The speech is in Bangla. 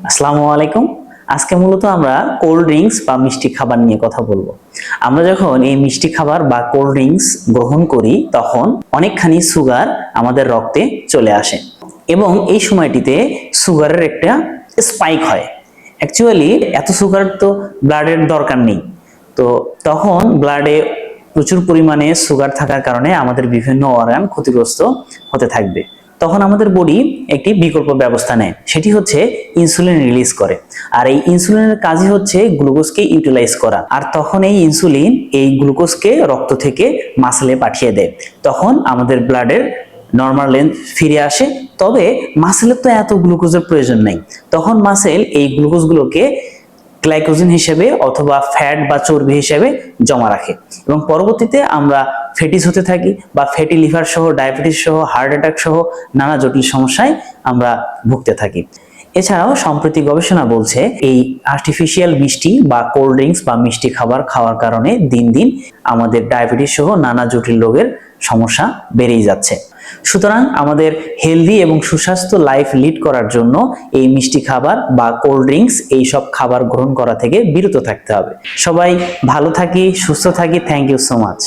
আসসালামু আলাইকুম। আজকে মূলত আমরা কোল্ড ড্রিঙ্কস বা মিষ্টি খাবার নিয়ে কথা বলবো। আমরা যখন এই মিষ্টি খাবার বা কোল্ড ড্রিঙ্কস গ্রহণ করি তখন অনেকখানি সুগার আমাদের রক্তে চলে আসে এবং এই সময়টিতে সুগারের একটা স্পাইক হয়। অ্যাকচুয়ালি এত সুগার তো ব্লাডের দরকার নেই, তো তখন ব্লাডে প্রচুর পরিমাণে সুগার থাকার কারণে আমাদের বিভিন্ন অর্গান ক্ষতিগ্রস্ত হতে থাকবে। তখন আমাদের বডি একটি বিকল্প ব্যবস্থা নেয়, সেটি হচ্ছে ইনসুলিন রিলিজ করে। আর এই ইনসুলিনের কাজই হচ্ছে গ্লুকোজকে ইউটিলাইজ করা। আর তখন এই ইনসুলিন এই গ্লুকোজকে রক্ত থেকে মাসলে পাঠিয়ে দেয়। তখন আমাদের ব্লাডের নর্মাল লেন্থ ফিরে আসে। তবে মাসেলের তো এত গ্লুকোজের প্রয়োজন নেই। তখন মাসেল এই গ্লুকোজগুলোকে গ্লাইকোজেন হিসেবে অথবা ফ্যাট বা চর্বি হিসেবে জমা রাখে এবং পরবর্তীতে আমরা ফ্যাটিস হতে থাকি বা ফ্যাটি লিভার সহ, ডায়াবেটিস সহ, হার্ট অ্যাটাক সহ নানা জটিল সমস্যায় আমরা ভুগতে থাকি। এছাড়াও সম্প্রতি গবেষণা বলছে এই আর্টিফিশিয়াল মিষ্টি বা কোল্ড ড্রিঙ্কস বা মিষ্টি খাবার খাওয়ার কারণে দিন দিন আমাদের ডায়াবেটিস সহ নানা জটিল রোগের সমস্যা বেড়েই যাচ্ছে। সুতরাং আমাদের হেলদি এবং সুস্বাস্থ্য লাইফ লিড করার জন্য এই মিষ্টি খাবার বা কোল্ড ড্রিঙ্কস এই সব খাবার গ্রহণ করা থেকে বিরত থাকতে হবে। সবাই ভালো থাকি, সুস্থ থাকি। Thank you so much.